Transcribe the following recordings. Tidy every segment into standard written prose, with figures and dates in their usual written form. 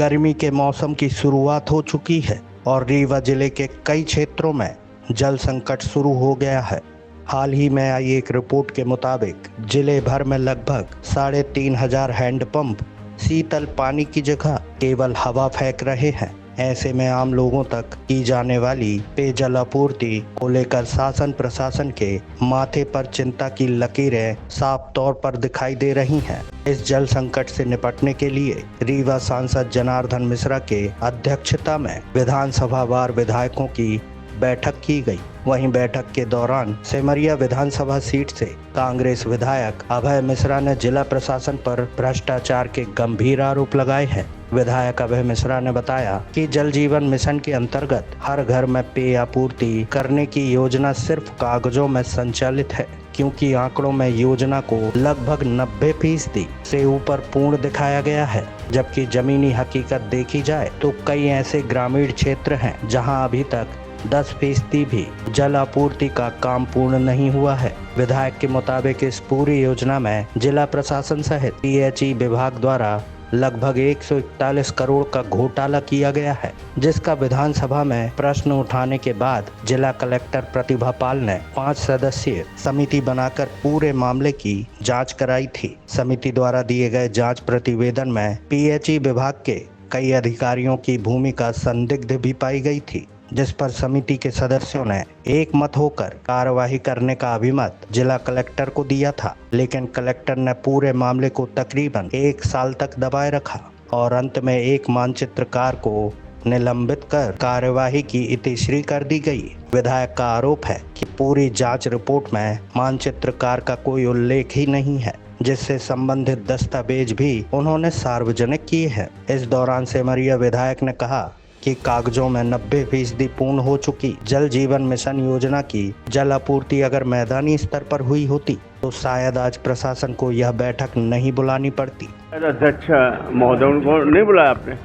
गर्मी के मौसम की शुरुआत हो चुकी है और रीवा जिले के कई क्षेत्रों में जल संकट शुरू हो गया है। हाल ही में आई एक रिपोर्ट के मुताबिक जिले भर में लगभग 3,500 हैंडपंप शीतल पानी की जगह केवल हवा फेंक रहे हैं। ऐसे में आम लोगों तक की जाने वाली पेयजल आपूर्ति को लेकर शासन प्रशासन के माथे पर चिंता की लकीरें साफ तौर पर दिखाई दे रही हैं। इस जल संकट से निपटने के लिए रीवा सांसद जनार्दन मिश्रा के अध्यक्षता में विधानसभा वार विधायकों की बैठक की गई। वहीं बैठक के दौरान सेमरिया विधानसभा सीट से कांग्रेस विधायक अभय मिश्रा ने जिला प्रशासन पर भ्रष्टाचार के गंभीर आरोप लगाए हैं। विधायक अभय मिश्रा ने बताया कि जल जीवन मिशन के अंतर्गत हर घर में पेय आपूर्ति करने की योजना सिर्फ कागजों में संचालित है, क्योंकि आंकड़ों में योजना को लगभग 90% से ऊपर पूर्ण दिखाया गया है। जबकि जमीनी हकीकत देखी जाए तो कई ऐसे ग्रामीण क्षेत्र हैं जहां अभी तक 10% भी जल आपूर्ति का काम पूर्ण नहीं हुआ है। विधायक के मुताबिक इस पूरी योजना में जिला प्रशासन सहित पीएचई विभाग द्वारा लगभग 141 करोड़ का घोटाला किया गया है, जिसका विधानसभा में प्रश्न उठाने के बाद जिला कलेक्टर प्रतिभा पाल ने 5 सदस्यीय समिति बनाकर पूरे मामले की जांच कराई थी। समिति द्वारा दिए गए जांच प्रतिवेदन में पीएचई विभाग के कई अधिकारियों की भूमिका संदिग्ध भी पाई गई थी, जिस पर समिति के सदस्यों ने एक मत होकर कार्यवाही करने का अभिमत जिला कलेक्टर को दिया था। लेकिन कलेक्टर ने पूरे मामले को तकरीबन 1 साल तक दबाए रखा और अंत में एक मानचित्रकार को निलंबित कर कार्यवाही की इतिश्री कर दी गई। विधायक का आरोप है कि पूरी जांच रिपोर्ट में मानचित्रकार का कोई उल्लेख ही नहीं है, जिससे संबंधित दस्तावेज भी उन्होंने सार्वजनिक किए हैं। इस दौरान सेमरिया विधायक ने कहा कि कागजों में 90% पूर्ण हो चुकी जल जीवन मिशन योजना की जल आपूर्ति अगर मैदानी स्तर पर हुई होती तो शायद आज प्रशासन को यह बैठक नहीं बुलानी पड़ती। अध्यक्ष महोदय उनको नहीं बुलाया आपने,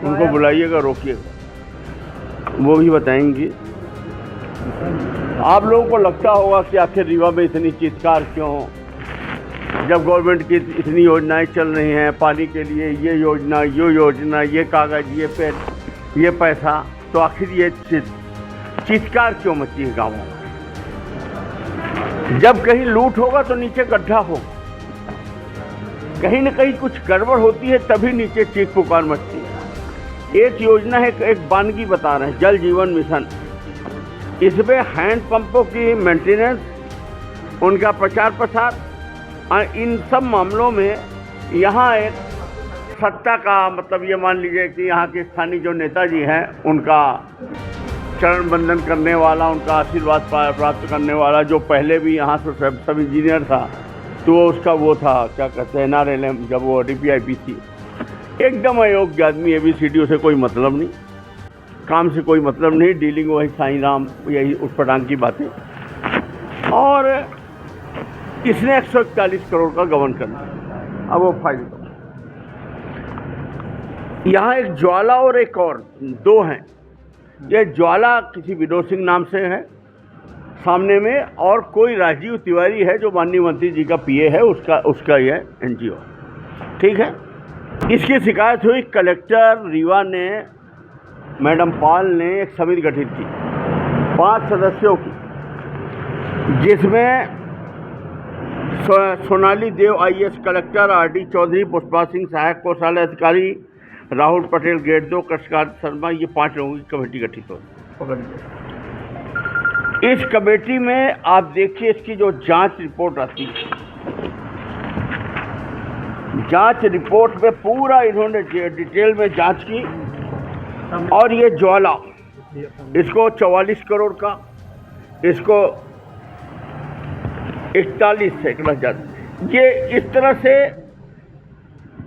उनको बुलाइएगा, रोकिएगा, वो भी बताएंगे। आप लोगों को लगता होगा कि आखिर रीवा में इतनी चित्कार क्यों, जब गवर्नमेंट की इतनी योजनाएं चल रही हैं पानी के लिए, ये योजना, ये कागज, ये पेन, ये पैसा, तो आखिर ये चित्कार क्यों मची है गाँवों में? जब कहीं लूट होगा तो नीचे गड्ढा हो, कहीं न कहीं कुछ गड़बड़ होती है तभी नीचे चीख पुकार मचती है। एक योजना है, एक वानगी बता रहे हैं, जल जीवन मिशन। इसमें हैंड पंपों की मेंटेनेंस, उनका प्रचार प्रसार, इन सब मामलों में यहाँ एक सत्ता का मतलब ये मान लीजिए कि यहाँ के स्थानीय जो नेताजी हैं उनका चरण बंदन करने वाला, उनका आशीर्वाद प्राप्त करने वाला, जो पहले भी यहाँ से सब इंजीनियर था, तो उसका वो था, क्या कहते हैं, NRLM, जब वो DPIP थी, एकदम अयोग्य आदमी, ABCD से कोई मतलब नहीं, काम से कोई मतलब नहीं, डीलिंग वही साईं राम, यही उठपटांग की बातें। और इसने 141 करोड़ का गबन करना। अब वो फाइल यहाँ एक ज्वाला और एक और 2 हैं। ये ज्वाला किसी विनोद सिंह नाम से है सामने में, और कोई राजीव तिवारी है जो माननीय मंत्री जी का PA है, उसका ये NGO, ठीक है। इसकी शिकायत हुई, कलेक्टर रीवा ने, मैडम पाल ने एक समिति गठित की 5 सदस्यों की, जिसमें Sonali Dev IAS collector, RD Chaudhary, Pushpa Singh सहायक कोषालय अधिकारी, राहुल पटेल गेट 2, कृष्णकांत शर्मा, ये 5 लोगों की कमेटी गठित हो। इस कमेटी में आप देखिए इसकी जो जांच रिपोर्ट आती है, जांच रिपोर्ट में पूरा इन्होंने डिटेल में जांच की। और ये ज्वाला, इसको 44 करोड़ का, इसको 41 से, ये इस तरह से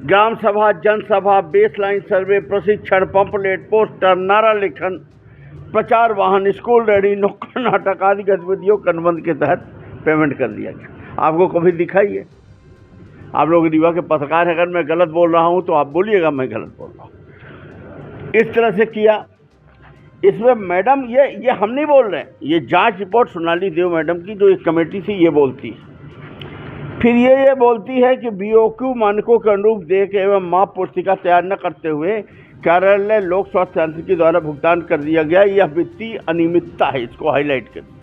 ग्राम सभा, जनसभा, बेसलाइन सर्वे, प्रशिक्षण, पंपलेट, पोस्टर, नारा लेखन, प्रचार वाहन, स्कूल रेडी, नुक्कड़ नाटक आदि गतिविधियों के अनुबंध के तहत पेमेंट कर दिया गया। आपको कभी दिखाई है? आप लोग रीवा के पत्रकार हैं, अगर मैं गलत बोल रहा हूं तो आप बोलिएगा मैं गलत बोल रहा हूं। इस तरह से किया। इसमें मैडम ये हम नहीं बोल रहे हैं, ये जांच रिपोर्ट सोनाली देव मैडम की, जो इस कमेटी से ये बोलती है। फिर ये बोलती है कि BOQ मानकों के अनुरूप देख एवं माप पुस्तिका तैयार न करते हुए कार्यालय लोक स्वास्थ्य यांत्रिकी द्वारा भुगतान कर दिया गया। यह वित्तीय अनियमितता है, इसको हाईलाइट कर दिया।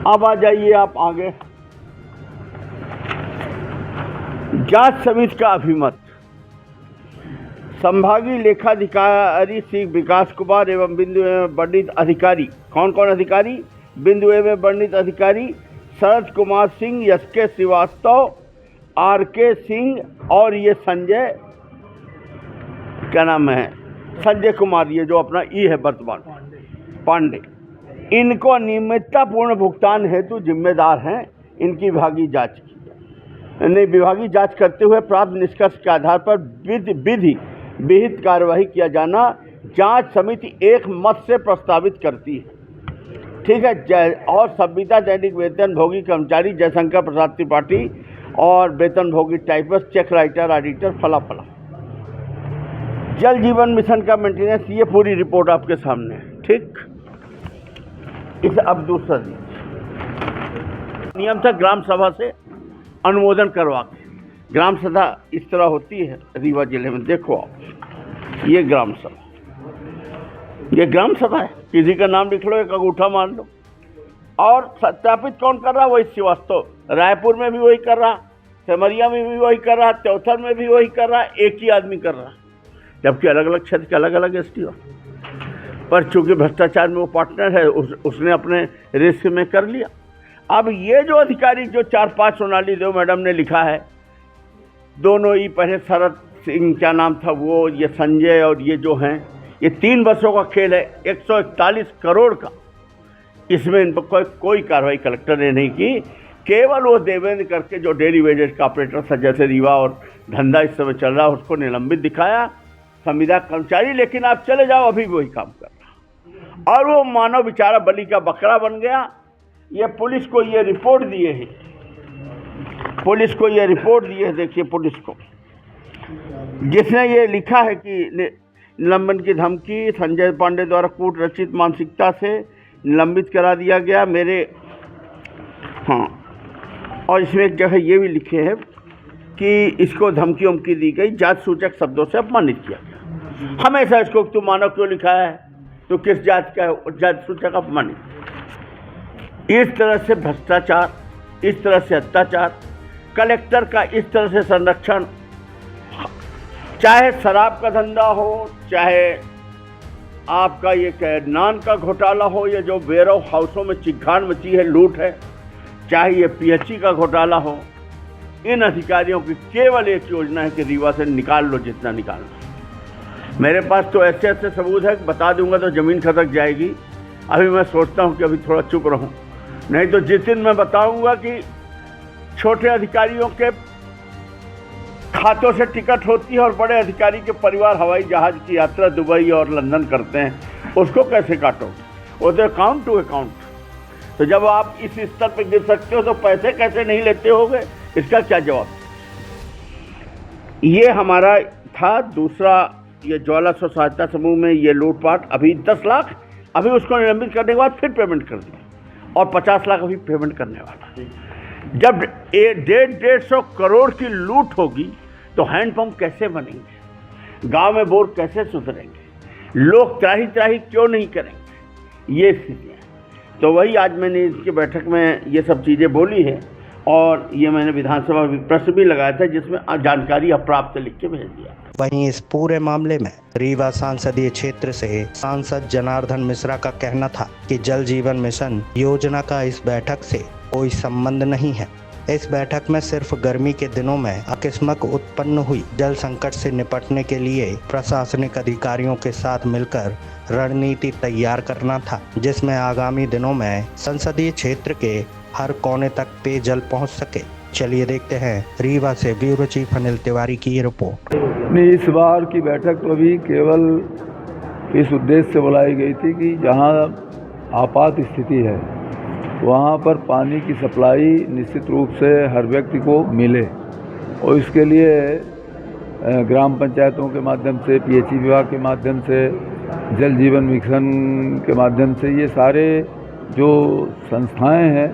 अब आ जाइए आप आगे। जांच समिति का अभिमत। संभागीय लेखाधिकारी श्री विकास कुमार एवं बिंदु एवं वर्णित अधिकारी, कौन कौन अधिकारी? बिंदु एवं वर्णित अधिकारी शरद कुमार सिंह, एस के श्रीवास्तव, आर के सिंह और ये संजय, क्या नाम है, संजय कुमार, ये जो अपना ई है वर्तमान पांडे, इनको अनियमितता पूर्ण भुगतान हेतु जिम्मेदार हैं। इनकी विभागीय जांच की नहीं, विभागीय जांच करते हुए प्राप्त निष्कर्ष के आधार पर विधि विहित कार्यवाही किया जाना जांच समिति एक मत से प्रस्तावित करती है। ठीक है। और संविदा दैनिक वेतन भोगी कर्मचारी जयशंकर प्रसाद त्रिपाठी और वेतन भोगी टाइपिस्ट, चेक राइटर, ऑडिटर, फला फला। जल जीवन मिशन का मेंटेनेंस, ये पूरी रिपोर्ट आपके सामने है। ठीक। इसे अब दूसरा नियम था ग्राम सभा से अनुमोदन करवा के। ग्राम सभा इस तरह होती है रीवा जिले में। देखो आप, ये ग्राम सभा है। किसी का नाम लिख लो, एक अंगूठा मार लो। और सत्यापित कौन कर रहा? वही श्रीवास्तव। रायपुर में भी वही कर रहा, सेमरिया में भी वही कर रहा, त्योथर में भी वही कर रहा। एक ही आदमी कर रहा, जबकि अलग अलग क्षेत्र के अलग अलग एसटी हो। पर चूंकि भ्रष्टाचार में वो पार्टनर है, उसने अपने रिस्क में कर लिया। अब ये जो अधिकारी जो 4-5 सोनाली देव मैडम ने लिखा है, दोनों ही पहले शरद सिंह, क्या नाम था वो, ये संजय और ये जो हैं, ये 3 वर्षों का खेल है, 141 करोड़ का। इसमें इन पर कोई कार्रवाई कलेक्टर ने नहीं की। केवल वो देवेंद्र करके जो डेली वेजेस का ऑपरेटर था, जैसे रीवा और धंधा इस समय चल रहा है, उसको निलंबित दिखाया संविदा कर्मचारी। लेकिन आप चले जाओ, अभी भी वही काम कर रहा। और वो मानव बेचारा बलि का बकरा बन गया। ये पुलिस को ये रिपोर्ट दिए हैं, पुलिस को ये रिपोर्ट दिए है। देखिए पुलिस को, जिसने ये लिखा है कि निलंबन की धमकी संजय पांडे द्वारा कूट रचित मानसिकता से निलंबित करा दिया गया मेरे। हाँ, और इसमें एक जगह ये भी लिखे हैं कि इसको धमकी उमकी दी गई, जात सूचक शब्दों से अपमानित किया गया। हमेशा इसको तू मानव क्यों लिखा है, तो किस जात का है, जात सूचक अपमानित। इस तरह से भ्रष्टाचार, इस तरह से अत्याचार, कलेक्टर का इस तरह से संरक्षण, चाहे शराब का धंधा हो, चाहे आपका ये नान का घोटाला हो, या जो वेयर हाउसों में चिंगाड़ मची है, लूट है, चाहे ये पीएचई का घोटाला हो, इन अधिकारियों की केवल एक योजना है कि रीवा से निकाल लो जितना निकालना। मेरे पास तो ऐसे ऐसे सबूत है, बता दूंगा तो ज़मीन खदक जाएगी। अभी मैं सोचता हूँ कि अभी थोड़ा चुप रहूँ, नहीं तो जिस दिन मैं बताऊंगा कि छोटे अधिकारियों के खातों से टिकट होती है और बड़े अधिकारी के परिवार हवाई जहाज की यात्रा दुबई और लंदन करते हैं, उसको कैसे काटोगे? वो तो अकाउंट टू अकाउंट। तो जब आप इस स्तर पर गिर सकते हो तो पैसे कैसे नहीं लेते होगे, इसका क्या जवाब? ये हमारा था दूसरा, ये ज्वाला स्व सहायता समूह में ये लूटपाट। अभी 10 लाख, अभी उसको निलंबित करने के बाद फिर पेमेंट कर दिया, और 50 लाख अभी पेमेंट करने वाला। जब 150 करोड़ की लूट होगी तो हैंडपंप कैसे बनेंगे, गांव में बोर कैसे सुधरेंगे, लोग त्राही त्राही क्यों नहीं करेंगे, ये स्थिति है। तो वही आज मैंने इसकी बैठक में ये सब चीज़ें बोली है, और ये मैंने विधानसभा में प्रश्न भी लगाया था, जिसमें जानकारी अप्राप्त लिख के भेज दिया। वहीं इस पूरे मामले में रीवा संसदीय क्षेत्र से सांसद जनार्दन मिश्रा का कहना था कि जल जीवन मिशन योजना का इस बैठक से कोई संबंध नहीं है। इस बैठक में सिर्फ गर्मी के दिनों में आकस्मिक उत्पन्न हुई जल संकट से निपटने के लिए प्रशासनिक अधिकारियों के साथ मिलकर रणनीति तैयार करना था, जिसमें आगामी दिनों में संसदीय क्षेत्र के हर कोने तक पेयजल पहुंच सके। चलिए देखते हैं रीवा से ब्यूरो चीफ अनिल तिवारी की रिपोर्ट। नहीं, इस बार की बैठक तो अभी केवल इस उद्देश्य से बुलाई गई थी कि जहां आपात स्थिति है वहां पर पानी की सप्लाई निश्चित रूप से हर व्यक्ति को मिले, और इसके लिए ग्राम पंचायतों के माध्यम से, पीएचई विभाग के माध्यम से, जल जीवन मिशन के माध्यम से, ये सारे जो संस्थाएं हैं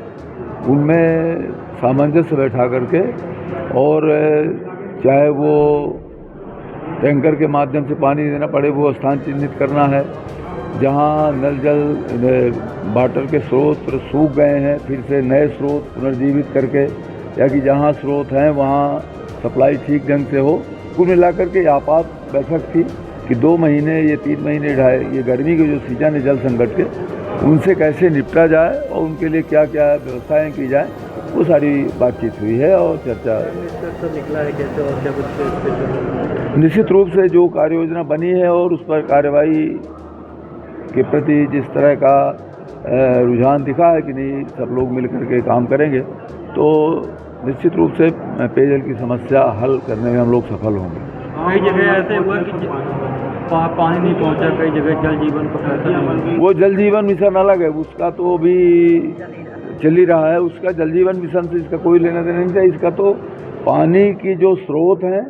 उनमें सामंजस्य बैठा करके, और चाहे वो टैंकर के माध्यम से पानी देना पड़े वो स्थान चिन्हित करना है। जहाँ नल जल वाटर के स्रोत सूख गए हैं फिर से नए स्रोत पुनर्जीवित करके, या कि जहाँ स्रोत हैं वहाँ सप्लाई ठीक ढंग से हो। कुल मिलाकर के आपात बैठक थी कि 2 महीने ये 3 महीने ये गर्मी के जो सीजन है जल संकट के, उनसे कैसे निपटा जाए और उनके लिए क्या क्या व्यवस्थाएं की जाए, वो सारी बातचीत हुई है और चर्चा निकला है कैसे और क्या कुछ निश्चित रूप से जो कार्य योजना बनी है और उस पर कार्यवाही के प्रति जिस तरह का रुझान दिखा है कि नहीं सब लोग मिल करके काम करेंगे, तो निश्चित रूप से पेयजल की समस्या हल करने में हम लोग सफल होंगे। कई जगह ऐसे हुआ कि पानी नहीं पहुंचा, कई जगह जल जीवन का फैसला। वो जल जीवन मिशन अलग है, उसका तो अभी चल ही रहा है। उसका जल जीवन मिशन से इसका कोई लेना देना नहीं है। इसका तो पानी की जो स्रोत हैं,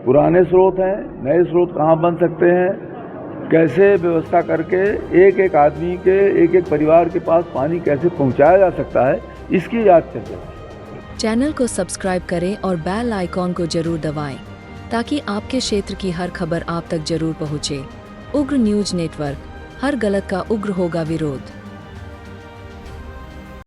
पुराने स्रोत हैं, नए स्रोत कहाँ बन सकते हैं, कैसे व्यवस्था करके एक एक आदमी के एक एक परिवार के पास पानी कैसे पहुंचाया जा सकता है, इसकी आज चर्चा। चैनल को सब्सक्राइब करें और बेल आइकॉन को जरूर दबाएं ताकि आपके क्षेत्र की हर खबर आप तक जरूर पहुंचे। उग्र न्यूज नेटवर्क, हर गलत का उग्र होगा विरोध।